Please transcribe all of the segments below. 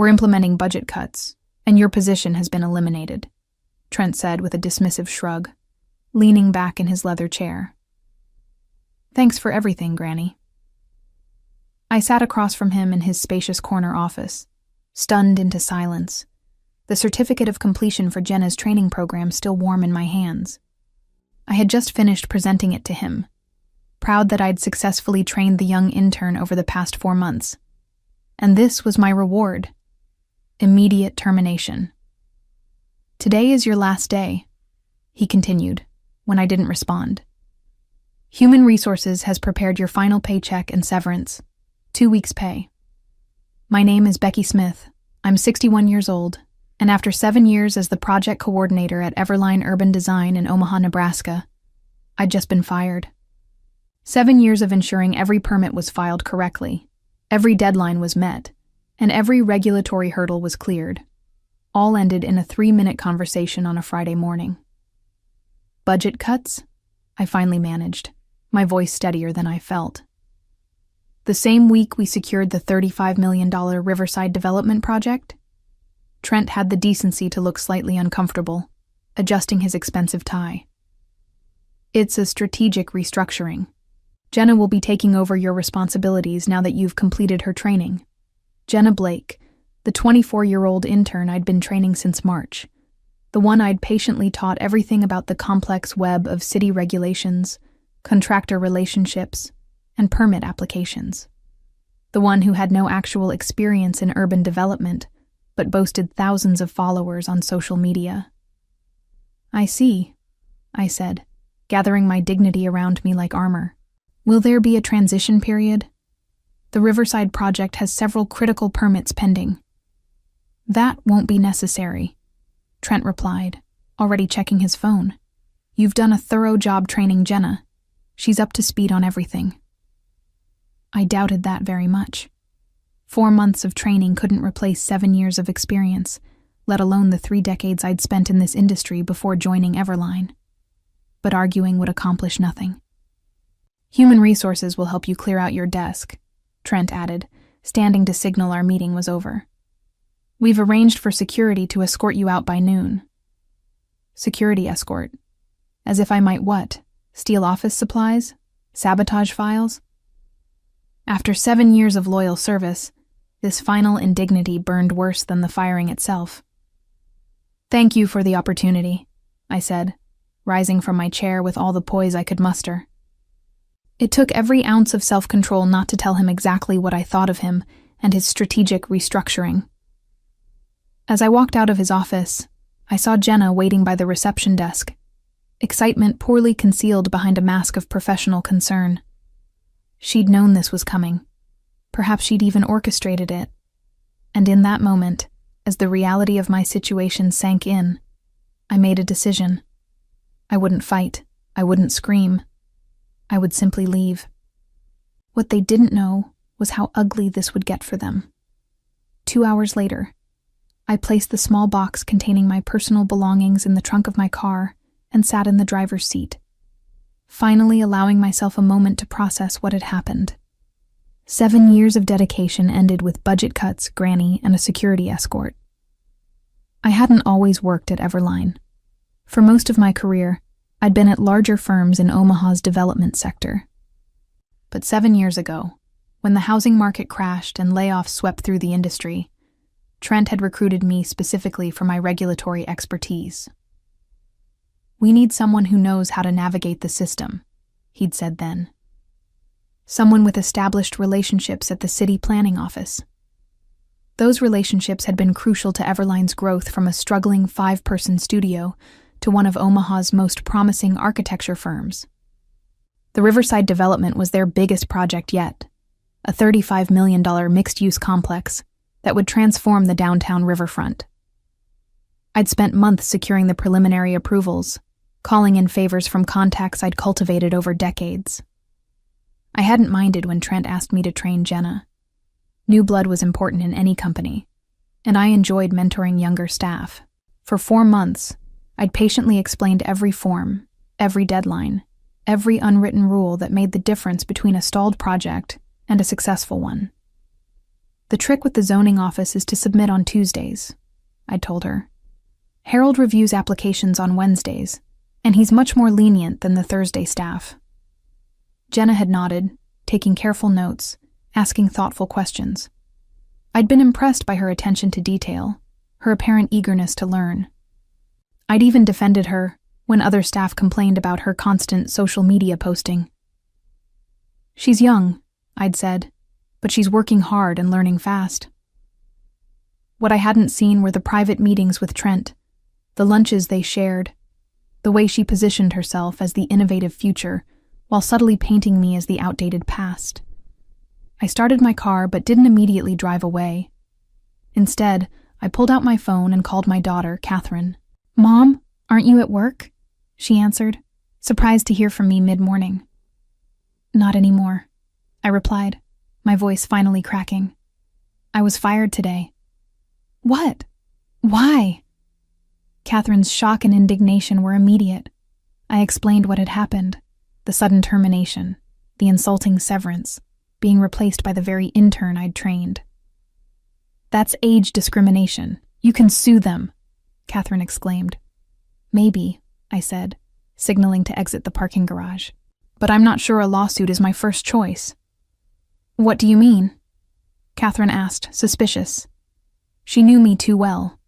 We're implementing budget cuts, and your position has been eliminated, Trent said with a dismissive shrug, leaning back in his leather chair. Thanks for everything, Granny. I sat across from him in his spacious corner office, stunned into silence, the certificate of completion for Jenna's training program still warm in my hands. I had just finished presenting it to him, proud that I'd successfully trained the young intern over the past 4 months. And this was my reward: immediate termination. Today is your last day, he continued, when I didn't respond. Human Resources has prepared your final paycheck and severance, 2 weeks' pay. My name is Becky Smith. I'm 61 years old, and after 7 years as the project coordinator at Yvaleen Urban Design in Omaha, Nebraska, I'd just been fired. 7 years of ensuring every permit was filed correctly, every deadline was met, and every regulatory hurdle was cleared. All ended in a 3-minute conversation on a Friday morning. Budget cuts? I finally managed, my voice steadier than I felt. The same week we secured the $35 million Riverside development project, Trent had the decency to look slightly uncomfortable, adjusting his expensive tie. It's a strategic restructuring. Jenna will be taking over your responsibilities now that you've completed her training. Jenna Blake, the 24-year-old intern I'd been training since March, the one I'd patiently taught everything about the complex web of city regulations, contractor relationships, and permit applications. The one who had no actual experience in urban development, but boasted thousands of followers on social media. I see, I said, gathering my dignity around me like armor. Will there be a transition period? The Riverside project has several critical permits pending. That won't be necessary, Trent replied, already checking his phone. You've done a thorough job training Jenna. She's up to speed on everything. I doubted that very much. 4 months of training couldn't replace 7 years of experience, let alone the 3 decades I'd spent in this industry before joining Yvaleen. But arguing would accomplish nothing. Human Resources will help you clear out your desk, Trent added, standing to signal our meeting was over. We've arranged for security to escort you out by noon. Security escort? As if I might what? Steal office supplies? Sabotage files? After 7 years of loyal service, this final indignity burned worse than the firing itself. Thank you for the opportunity, I said, rising from my chair with all the poise I could muster. It took every ounce of self-control not to tell him exactly what I thought of him and his strategic restructuring. As I walked out of his office, I saw Jenna waiting by the reception desk, excitement poorly concealed behind a mask of professional concern. She'd known this was coming. Perhaps she'd even orchestrated it. And in that moment, as the reality of my situation sank in, I made a decision. I wouldn't fight. I wouldn't scream. I would simply leave. What they didn't know was how ugly this would get for them. 2 hours later, I placed the small box containing my personal belongings in the trunk of my car and sat in the driver's seat, finally allowing myself a moment to process what had happened. 7 years of dedication ended with budget cuts, Granny, and a security escort. I hadn't always worked at Yvaleen. For most of my career, I'd been at larger firms in Omaha's development sector. But 7 years ago, when the housing market crashed and layoffs swept through the industry, Trent had recruited me specifically for my regulatory expertise. We need someone who knows how to navigate the system, he'd said then. Someone with established relationships at the city planning office. Those relationships had been crucial to Yvaleen's growth from a struggling 5-person studio to one of Omaha's most promising architecture firms. The Riverside development was their biggest project yet, a $35 million mixed-use complex that would transform the downtown riverfront. I'd spent months securing the preliminary approvals, calling in favors from contacts I'd cultivated over decades. I hadn't minded when Trent asked me to train Jenna. New blood was important in any company, and I enjoyed mentoring younger staff. For 4 months, I'd patiently explained every form, every deadline, every unwritten rule that made the difference between a stalled project and a successful one. The trick with the zoning office is to submit on Tuesdays, I told her. Harold reviews applications on Wednesdays, and he's much more lenient than the Thursday staff. Jenna had nodded, taking careful notes, asking thoughtful questions. I'd been impressed by her attention to detail, her apparent eagerness to learn. I'd even defended her when other staff complained about her constant social media posting. She's young, I'd said, but she's working hard and learning fast. What I hadn't seen were the private meetings with Trent, the lunches they shared, the way she positioned herself as the innovative future while subtly painting me as the outdated past. I started my car but didn't immediately drive away. Instead, I pulled out my phone and called my daughter, Catherine. "Mom, aren't you at work?" she answered, surprised to hear from me mid-morning. "Not anymore," I replied, my voice finally cracking. "I was fired today." "What? Why?" Catherine's shock and indignation were immediate. I explained what had happened, the sudden termination, the insulting severance, being replaced by the very intern I'd trained. "That's age discrimination. You can sue them," Catherine exclaimed. "Maybe," I said, signaling to exit the parking garage. "But I'm not sure a lawsuit is my first choice." "What do you mean?" Catherine asked, suspicious. She knew me too well.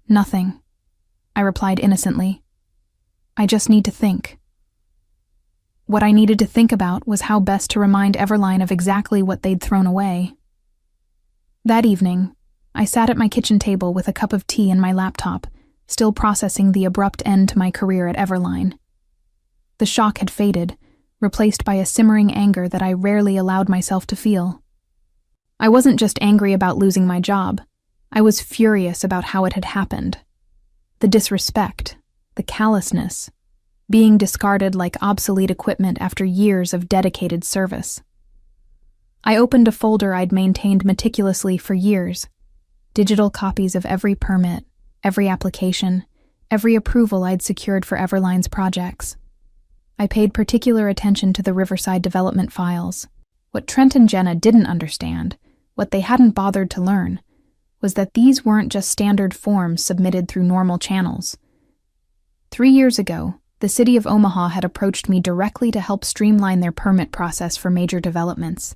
"Nothing," I replied innocently. "I just need to think." What I needed to think about was how best to remind Yvaleen of exactly what they'd thrown away. That evening, I sat at my kitchen table with a cup of tea and my laptop, still processing the abrupt end to my career at Yvaleen. The shock had faded, replaced by a simmering anger that I rarely allowed myself to feel. I wasn't just angry about losing my job. I was furious about how it had happened. The disrespect, the callousness, being discarded like obsolete equipment after years of dedicated service. I opened a folder I'd maintained meticulously for years, digital copies of every permit, every application, every approval I'd secured for Yvaleen's projects. I paid particular attention to the Riverside development files. What Trent and Jenna didn't understand, what they hadn't bothered to learn, was that these weren't just standard forms submitted through normal channels. 3 years ago, the city of Omaha had approached me directly to help streamline their permit process for major developments.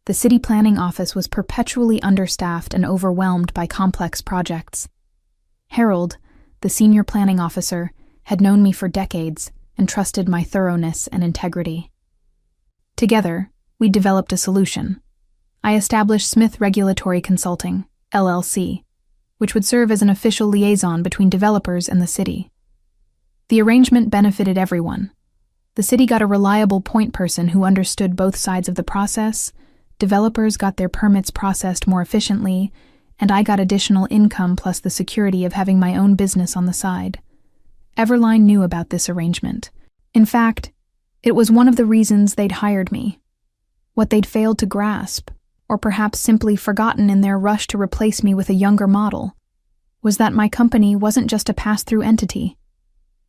The city planning office was perpetually understaffed and overwhelmed by complex projects. Harold, the senior planning officer, had known me for decades and trusted my thoroughness and integrity. Together, we developed a solution. I established Smith Regulatory Consulting, LLC, which would serve as an official liaison between developers and the city. The arrangement benefited everyone. The city got a reliable point person who understood both sides of the process, developers got their permits processed more efficiently, and I got additional income plus the security of having my own business on the side. Yvaleen knew about this arrangement. In fact, it was one of the reasons they'd hired me. What they'd failed to grasp, or perhaps simply forgotten in their rush to replace me with a younger model, was that my company wasn't just a pass-through entity.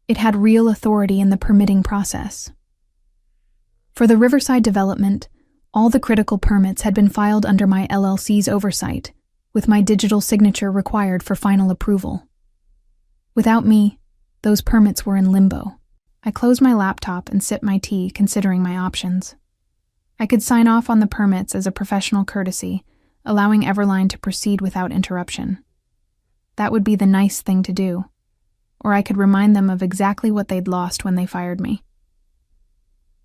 It had real authority in the permitting process. For the Riverside development, all the critical permits had been filed under my LLC's oversight, with my digital signature required for final approval. Without me, those permits were in limbo. I closed my laptop and sipped my tea, considering my options. I could sign off on the permits as a professional courtesy, allowing Yvaleen to proceed without interruption. That would be the nice thing to do. Or I could remind them of exactly what they'd lost when they fired me.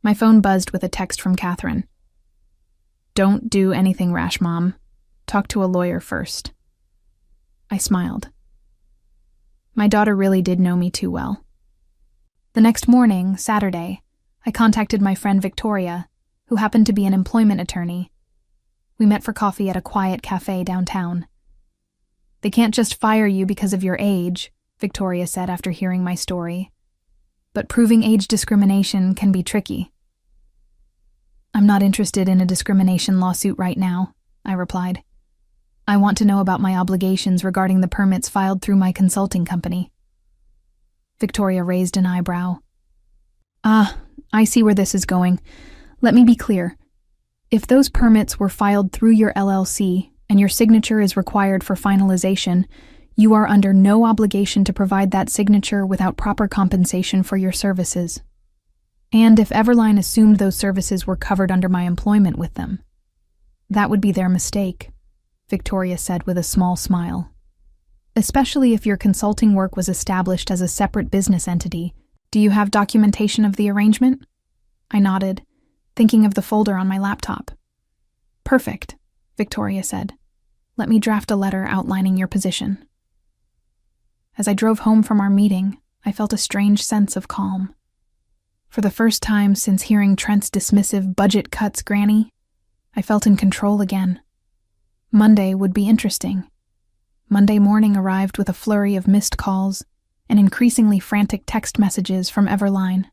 My phone buzzed with a text from Catherine. "Don't do anything rash, Mom. Talk to a lawyer first." I smiled. My daughter really did know me too well. The next morning, Saturday, I contacted my friend Victoria, who happened to be an employment attorney. We met for coffee at a quiet cafe downtown. "They can't just fire you because of your age," Victoria said after hearing my story. "But proving age discrimination can be tricky." "I'm not interested in a discrimination lawsuit right now," I replied. "I want to know about my obligations regarding the permits filed through my consulting company." Victoria raised an eyebrow. "I see where this is going. Let me be clear. If those permits were filed through your LLC and your signature is required for finalization, you are under no obligation to provide that signature without proper compensation for your services. And if Yvaleen assumed those services were covered under my employment with them, that would be their mistake, Victoria said with a small smile. Especially if your consulting work was established as a separate business entity. Do you have documentation of the arrangement? I nodded, thinking of the folder on my laptop. Perfect, Victoria said. Let me draft a letter outlining your position. As I drove home from our meeting, I felt a strange sense of calm. For the first time since hearing Trent's dismissive budget cuts granny, I felt in control again. Monday would be interesting. Monday morning arrived with a flurry of missed calls and increasingly frantic text messages from Yvaleen.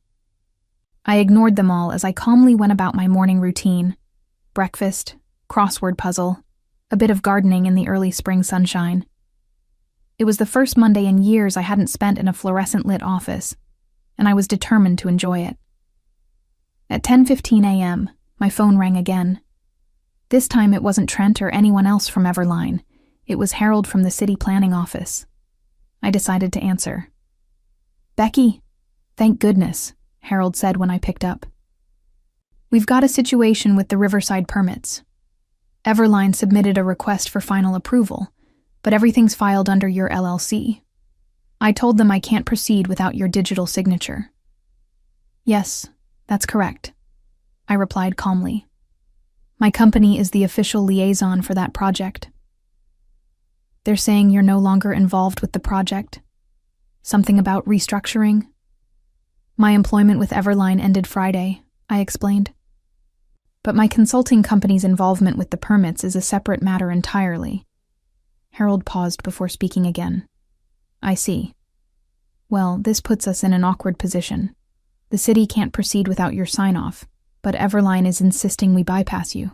I ignored them all as I calmly went about my morning routine. Breakfast, crossword puzzle, a bit of gardening in the early spring sunshine. It was the first Monday in years I hadn't spent in a fluorescent-lit office, and I was determined to enjoy it. At 10:15 a.m., my phone rang again. This time it wasn't Trent or anyone else from Yvaleen. It was Harold from the city planning office. I decided to answer. "Becky?" "Thank goodness," Harold said when I picked up. "We've got a situation with the Riverside permits. Yvaleen submitted a request for final approval, but everything's filed under your LLC. I told them I can't proceed without your digital signature." "Yes, that's correct," I replied calmly. "My company is the official liaison for that project." "They're saying you're no longer involved with the project? Something about restructuring?" "My employment with Yvaleen ended Friday," I explained. "But my consulting company's involvement with the permits is a separate matter entirely." Harold paused before speaking again. "I see. Well, this puts us in an awkward position. The city can't proceed without your sign-off, but Yvaleen is insisting we bypass you."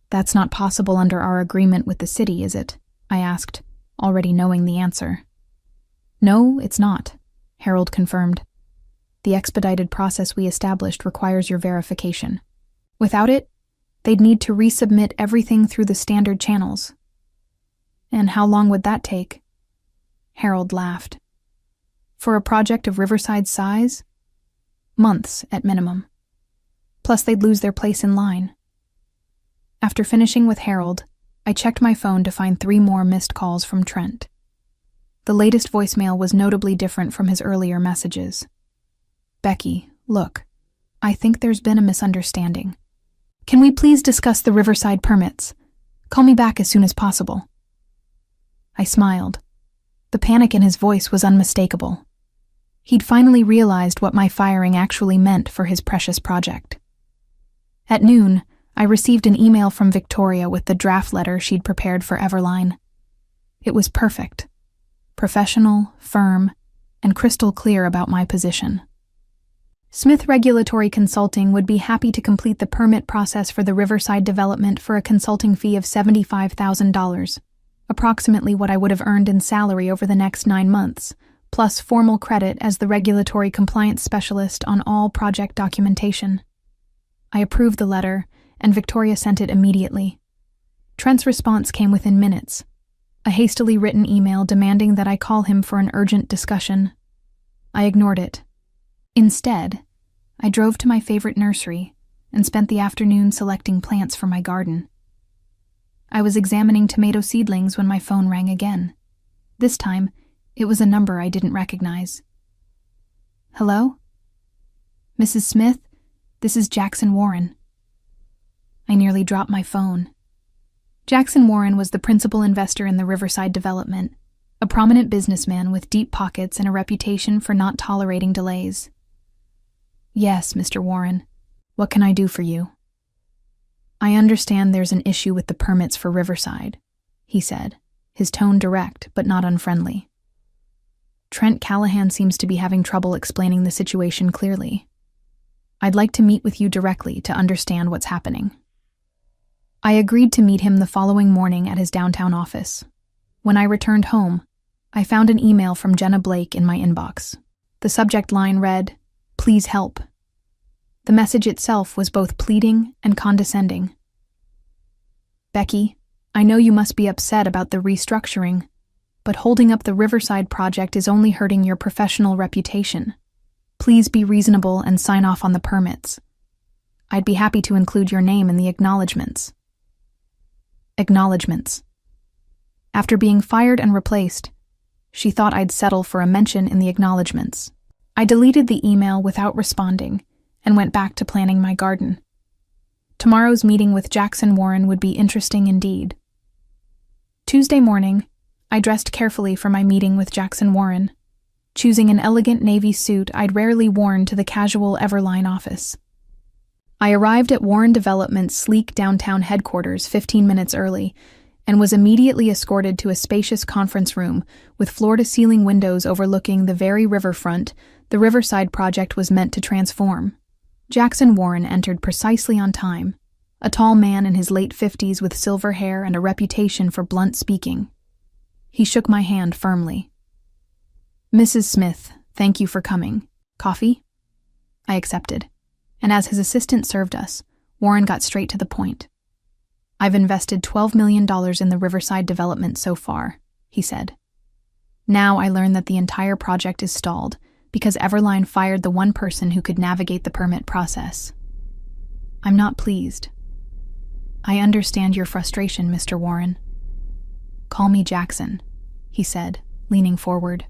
"That's not possible under our agreement with the city, is it?" I asked, already knowing the answer. "No, it's not," Harold confirmed. "The expedited process we established requires your verification. Without it, they'd need to resubmit everything through the standard channels." "And how long would that take?" Harold laughed. "For a project of Riverside's size? Months at minimum. Plus they'd lose their place in line." After finishing with Harold, I checked my phone to find 3 more missed calls from Trent. The latest voicemail was notably different from his earlier messages. "Becky, look, I think there's been a misunderstanding. Can we please discuss the Riverside permits? Call me back as soon as possible." I smiled. The panic in his voice was unmistakable. He'd finally realized what my firing actually meant for his precious project. At noon, I received an email from Victoria with the draft letter she'd prepared for Yvaleen. It was perfect. Professional, firm, and crystal clear about my position. Smith Regulatory Consulting would be happy to complete the permit process for the Riverside development for a consulting fee of $75,000, approximately what I would have earned in salary over the next 9 months, plus formal credit as the regulatory compliance specialist on all project documentation. I approved the letter, and Victoria sent it immediately. Trent's response came within minutes, a hastily written email demanding that I call him for an urgent discussion. I ignored it. Instead, I drove to my favorite nursery and spent the afternoon selecting plants for my garden. I was examining tomato seedlings when my phone rang again. This time, it was a number I didn't recognize. "Hello? Mrs. Smith, this is Jackson Warren." I nearly dropped my phone. Jackson Warren was the principal investor in the Riverside development, a prominent businessman with deep pockets and a reputation for not tolerating delays. "Yes, Mr. Warren. What can I do for you?" "I understand there's an issue with the permits for Riverside," he said, his tone direct but not unfriendly. "Trent Callahan seems to be having trouble explaining the situation clearly. I'd like to meet with you directly to understand what's happening." I agreed to meet him the following morning at his downtown office. When I returned home, I found an email from Jenna Blake in my inbox. The subject line read, "Please help." The message itself was both pleading and condescending. Becky, I know you must be upset about the restructuring, but holding up the Riverside project is only hurting your professional reputation. Please be reasonable and sign off on the permits. I'd be happy to include your name in the acknowledgements. Acknowledgements. After being fired and replaced, she thought I'd settle for a mention in the acknowledgements. I deleted the email without responding and went back to planning my garden. Tomorrow's meeting with Jackson Warren would be interesting indeed. Tuesday morning, I dressed carefully for my meeting with Jackson Warren, choosing an elegant navy suit I'd rarely worn to the casual Yvaleen office. I arrived at Warren Development's sleek downtown headquarters 15 minutes early and was immediately escorted to a spacious conference room with floor-to-ceiling windows overlooking the very riverfront the Riverside project was meant to transform. Jackson Warren entered precisely on time, a tall man in his late 50s with silver hair and a reputation for blunt speaking. He shook my hand firmly. "Mrs. Smith, thank you for coming. Coffee?" I accepted, and as his assistant served us, Warren got straight to the point. "I've invested $12 million in the Riverside development so far," he said. "Now I learn that the entire project is stalled because Yvaleen fired the one person who could navigate the permit process. I'm not pleased. I understand your frustration, Mr. Warren." "Call me Jackson," he said, leaning forward.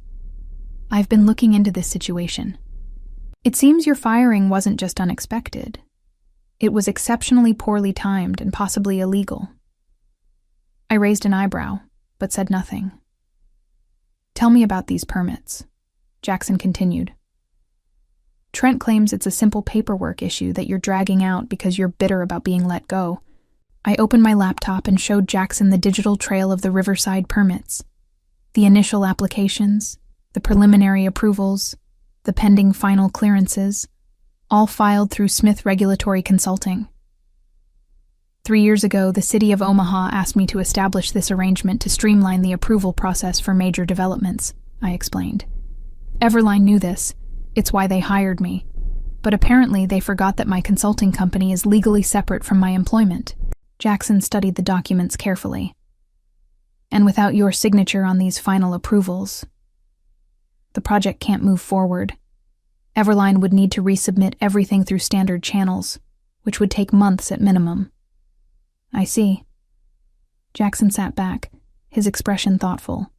"I've been looking into this situation. It seems your firing wasn't just unexpected. It was exceptionally poorly timed and possibly illegal." I raised an eyebrow, but said nothing. "Tell me about these permits," Jackson continued. "Trent claims it's a simple paperwork issue that you're dragging out because you're bitter about being let go." I opened my laptop and showed Jackson the digital trail of the Riverside permits. The initial applications, the preliminary approvals, the pending final clearances, all filed through Smith Regulatory Consulting. 3 years ago, the city of Omaha asked me to establish this arrangement to streamline the approval process for major developments, I explained. Yvaleen knew this. It's why they hired me. But apparently they forgot that my consulting company is legally separate from my employment. Jackson studied the documents carefully. "And without your signature on these final approvals, the project can't move forward. Yvaleen would need to resubmit everything through standard channels, which would take months at minimum." "I see." Jackson sat back, his expression thoughtful.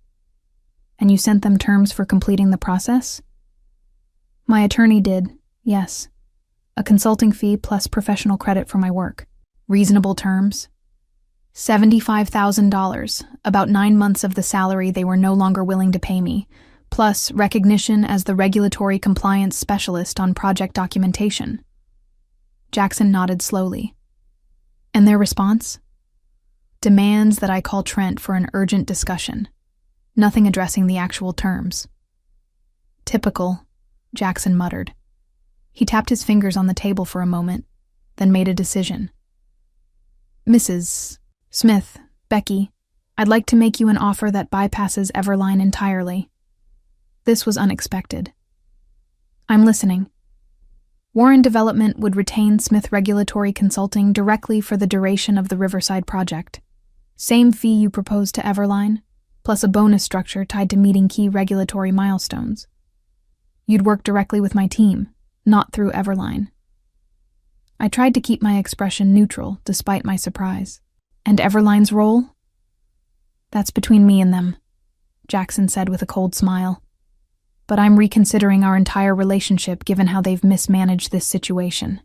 "And you sent them terms for completing the process?" "My attorney did, yes. A consulting fee plus professional credit for my work." "Reasonable terms?" $75,000, about 9 months of the salary they were no longer willing to pay me, plus recognition as the regulatory compliance specialist on project documentation. Jackson nodded slowly. "And their response?" "Demands that I call Trent for an urgent discussion. Nothing addressing the actual terms." "Typical," Jackson muttered. He tapped his fingers on the table for a moment, then made a decision. "Mrs. Smith, Becky, I'd like to make you an offer that bypasses Yvaleen entirely." This was unexpected. "I'm listening." "Warren Development would retain Smith Regulatory Consulting directly for the duration of the Riverside project. Same fee you proposed to Yvaleen, plus a bonus structure tied to meeting key regulatory milestones. You'd work directly with my team, not through Yvaleen." I tried to keep my expression neutral despite my surprise. "And Yvaleen's role?" "That's between me and them," Jackson said with a cold smile. "But I'm reconsidering our entire relationship given how they've mismanaged this situation."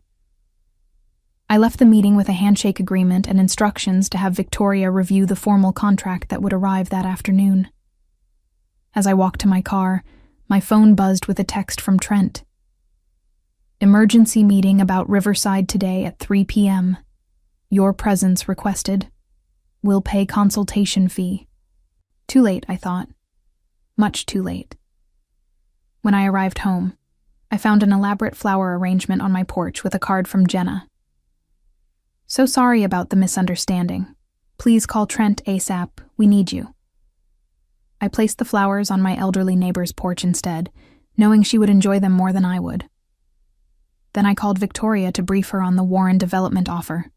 I left the meeting with a handshake agreement and instructions to have Victoria review the formal contract that would arrive that afternoon. As I walked to my car, my phone buzzed with a text from Trent. "Emergency meeting about Riverside today at 3 p.m. Your presence requested. Will pay consultation fee." Too late, I thought. Much too late. When I arrived home, I found an elaborate flower arrangement on my porch with a card from Jenna. "So sorry about the misunderstanding. Please call Trent ASAP. We need you." I placed the flowers on my elderly neighbor's porch instead, knowing she would enjoy them more than I would. Then I called Victoria to brief her on the Warren Development offer.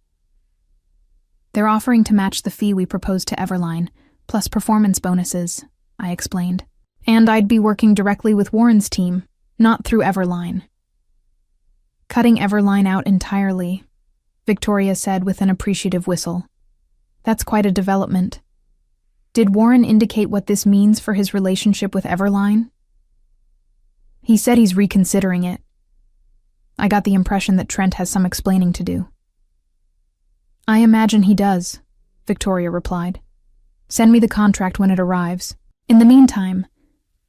They're offering to match the fee we proposed to Yvaleen, plus performance bonuses, I explained. And I'd be working directly with Warren's team, not through Yvaleen. Cutting Yvaleen out entirely, Victoria said with an appreciative whistle. That's quite a development. Did Warren indicate what this means for his relationship with Yvaleen? He said he's reconsidering it. I got the impression that Trent has some explaining to do. I imagine he does, Victoria replied. Send me the contract when it arrives. In the meantime,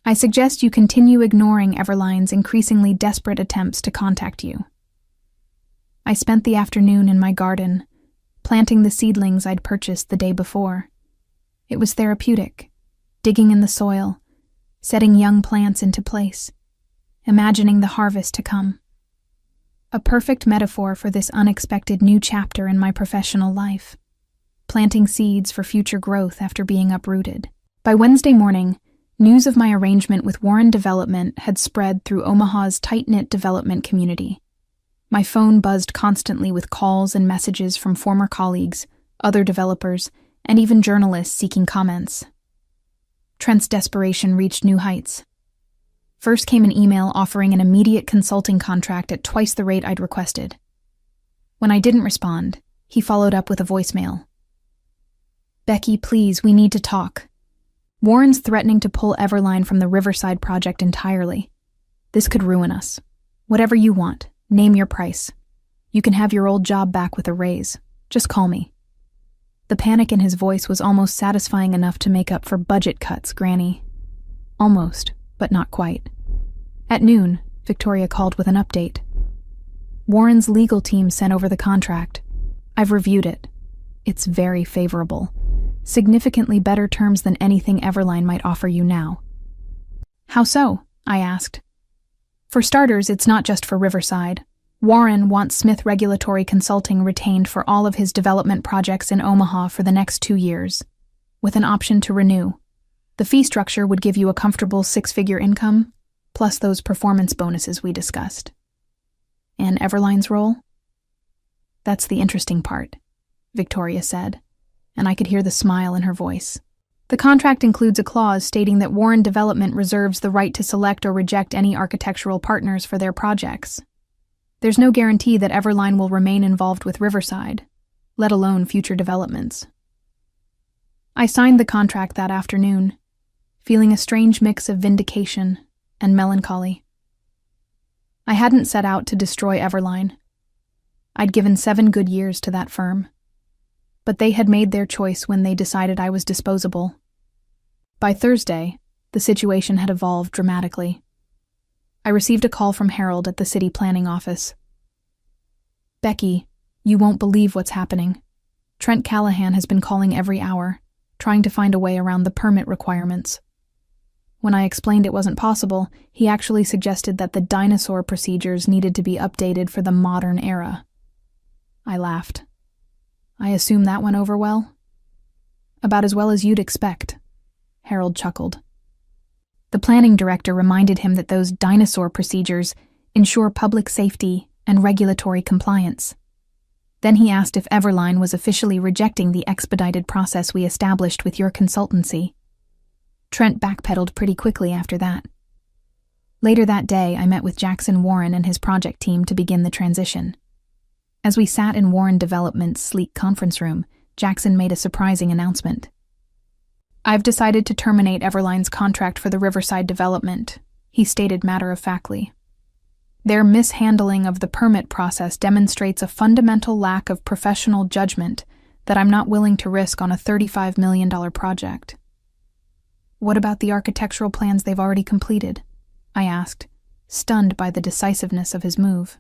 I suggest you continue ignoring Yvaleen's increasingly desperate attempts to contact you. I spent the afternoon in my garden, planting the seedlings I'd purchased the day before. It was therapeutic, digging in the soil, setting young plants into place, imagining the harvest to come. A perfect metaphor for this unexpected new chapter in my professional life, planting seeds for future growth after being uprooted. By Wednesday morning, news of my arrangement with Warren Development had spread through Omaha's tight-knit development community. My phone buzzed constantly with calls and messages from former colleagues, other developers, and even journalists seeking comments. Trent's desperation reached new heights. First came an email offering an immediate consulting contract at twice the rate I'd requested. When I didn't respond, he followed up with a voicemail. Becky, please, we need to talk. Warren's threatening to pull Yvaleen from the Riverside project entirely. This could ruin us. Whatever you want, name your price. You can have your old job back with a raise. Just call me. The panic in his voice was almost satisfying enough to make up for budget cuts, Granny. Almost, but not quite. At noon, Victoria called with an update. Warren's legal team sent over the contract. I've reviewed it. It's very favorable. Significantly better terms than anything Yvaleen might offer you now. How so? I asked. For starters, it's not just for Riverside. Warren wants Smith Regulatory Consulting retained for all of his development projects in Omaha for the next 2 years, with an option to renew. The fee structure would give you a comfortable 6-figure income, plus those performance bonuses we discussed. And Yvaleen's role? That's the interesting part, Victoria said, and I could hear the smile in her voice. The contract includes a clause stating that Warren Development reserves the right to select or reject any architectural partners for their projects. There's no guarantee that Yvaleen will remain involved with Riverside, let alone future developments. I signed the contract that afternoon, feeling a strange mix of vindication and melancholy. I hadn't set out to destroy Yvaleen. I'd given 7 good years to that firm. But they had made their choice when they decided I was disposable. By Thursday, the situation had evolved dramatically. I received a call from Harold at the city planning office. Becky, you won't believe what's happening. Trent Callahan has been calling every hour, trying to find a way around the permit requirements. When I explained it wasn't possible, he actually suggested that the dinosaur procedures needed to be updated for the modern era. I laughed. I assume that went over well? About as well as you'd expect, Harold chuckled. The planning director reminded him that those dinosaur procedures ensure public safety and regulatory compliance. Then he asked if Yvaleen was officially rejecting the expedited process we established with your consultancy. Trent backpedaled pretty quickly after that. Later that day, I met with Jackson Warren and his project team to begin the transition. As we sat in Warren Development's sleek conference room, Jackson made a surprising announcement. I've decided to terminate Yvaleen's contract for the Riverside development, he stated matter-of-factly. Their mishandling of the permit process demonstrates a fundamental lack of professional judgment that I'm not willing to risk on a $35 million project. What about the architectural plans they've already completed? I asked, stunned by the decisiveness of his move.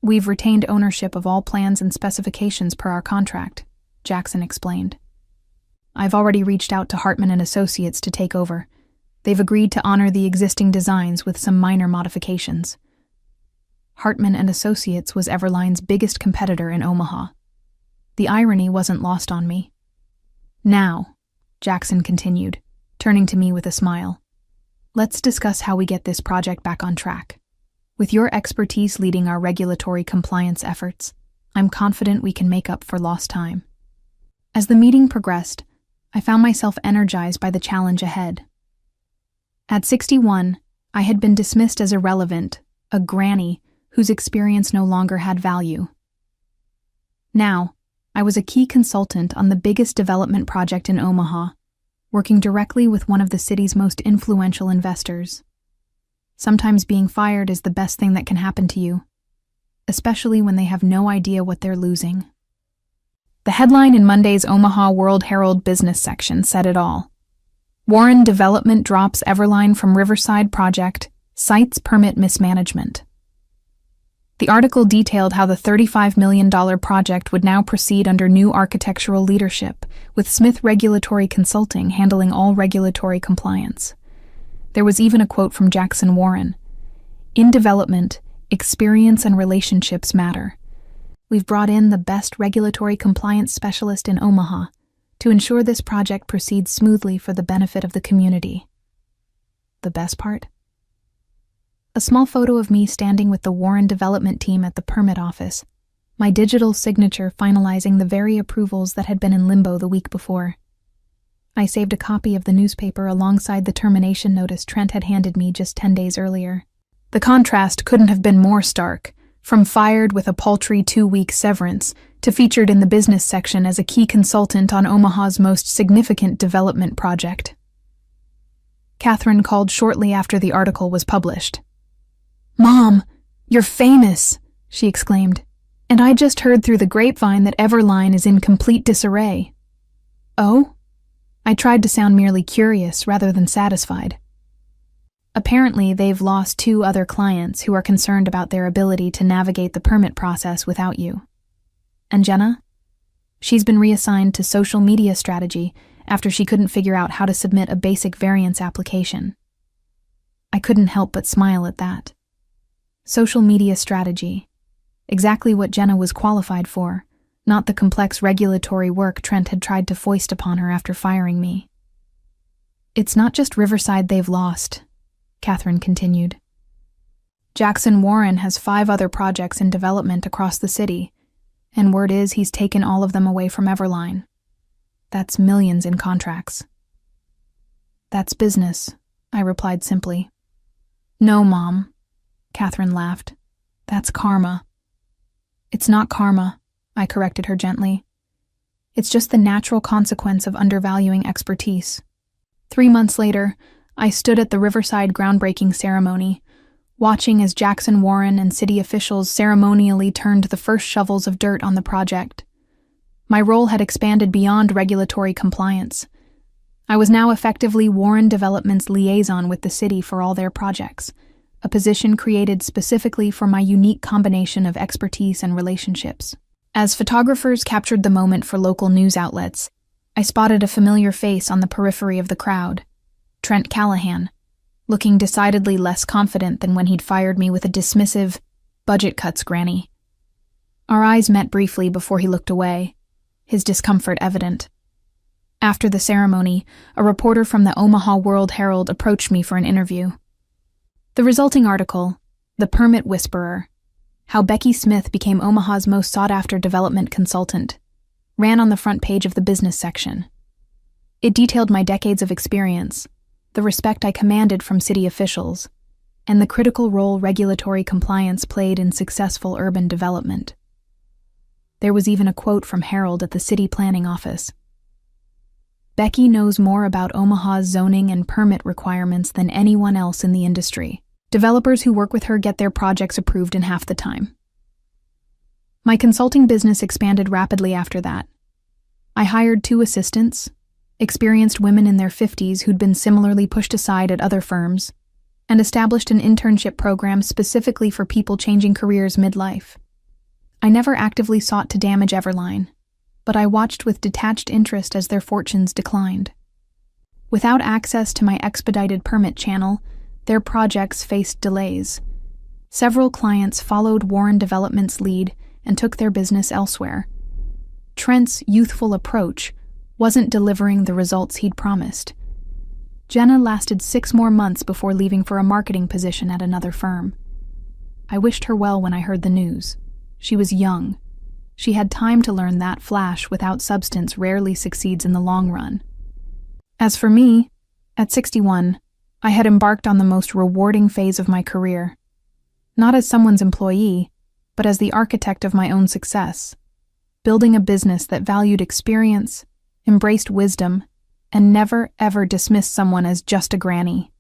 We've retained ownership of all plans and specifications per our contract, Jackson explained. I've already reached out to Hartman and Associates to take over. They've agreed to honor the existing designs with some minor modifications. Hartman and Associates was Yvaleen's biggest competitor in Omaha. The irony wasn't lost on me. Now, Jackson continued, turning to me with a smile, let's discuss how we get this project back on track. With your expertise leading our regulatory compliance efforts, I'm confident we can make up for lost time. As the meeting progressed, I found myself energized by the challenge ahead. At 61, I had been dismissed as irrelevant, a granny whose experience no longer had value. Now, I was a key consultant on the biggest development project in Omaha, working directly with one of the city's most influential investors. Sometimes being fired is the best thing that can happen to you, especially when they have no idea what they're losing. The headline in Monday's Omaha World-Herald business section said it all. Warren Development drops Yvaleen from Riverside project, cites permit mismanagement. The article detailed how the $35 million project would now proceed under new architectural leadership, with Smith Regulatory Consulting handling all regulatory compliance. There was even a quote from Jackson Warren. "In development, experience and relationships matter. We've brought in the best regulatory compliance specialist in Omaha to ensure this project proceeds smoothly for the benefit of the community." The best part? A small photo of me standing with the Warren development team at the permit office, my digital signature finalizing the very approvals that had been in limbo the week before. I saved a copy of the newspaper alongside the termination notice Trent had handed me just 10 days earlier. The contrast couldn't have been more stark, from fired with a paltry 2-week severance to featured in the business section as a key consultant on Omaha's most significant development project. Catherine called shortly after the article was published. "Mom, you're famous," she exclaimed, "and I just heard through the grapevine that Yvaleen is in complete disarray." "Oh?" I tried to sound merely curious rather than satisfied. "Apparently, they've lost 2 other clients who are concerned about their ability to navigate the permit process without you. And Jenna? She's been reassigned to social media strategy after she couldn't figure out how to submit a basic variance application." I couldn't help but smile at that. Social media strategy. Exactly what Jenna was qualified for, not the complex regulatory work Trent had tried to foist upon her after firing me. "It's not just Riverside they've lost," Catherine continued. "Jackson Warren has 5 other projects in development across the city, and word is he's taken all of them away from Yvaleen. That's millions in contracts." "That's business," I replied simply. "No, Mom," Catherine laughed. "That's karma." "It's not karma," I corrected her gently. "It's just the natural consequence of undervaluing expertise." 3 months later, I stood at the Riverside groundbreaking ceremony, watching as Jackson Warren and city officials ceremonially turned the first shovels of dirt on the project. My role had expanded beyond regulatory compliance. I was now effectively Warren Development's liaison with the city for all their projects, a position created specifically for my unique combination of expertise and relationships. As photographers captured the moment for local news outlets, I spotted a familiar face on the periphery of the crowd, Trent Callahan, looking decidedly less confident than when he'd fired me with a dismissive, "Budget cuts, Granny." Our eyes met briefly before he looked away, his discomfort evident. After the ceremony, a reporter from the Omaha World-Herald approached me for an interview. The resulting article, "The Permit Whisperer: How Becky Smith Became Omaha's Most Sought-After Development Consultant," ran on the front page of the business section. It detailed my decades of experience, the respect I commanded from city officials, and the critical role regulatory compliance played in successful urban development. There was even a quote from Harold at the city planning office. "Becky knows more about Omaha's zoning and permit requirements than anyone else in the industry. Developers who work with her get their projects approved in half the time." My consulting business expanded rapidly after that. I hired 2 assistants, experienced women in their 50s who'd been similarly pushed aside at other firms, and established an internship program specifically for people changing careers midlife. I never actively sought to damage Yvaleen, but I watched with detached interest as their fortunes declined. Without access to my expedited permit channel, their projects faced delays. Several clients followed Warren Development's lead and took their business elsewhere. Trent's youthful approach wasn't delivering the results he'd promised. Jenna lasted 6 more months before leaving for a marketing position at another firm. I wished her well when I heard the news. She was young, She had time to learn that flash without substance rarely succeeds in the long run. As for me, at 61, I had embarked on the most rewarding phase of my career. Not as someone's employee, but as the architect of my own success, building a business that valued experience, embraced wisdom, and never ever dismissed someone as just a granny.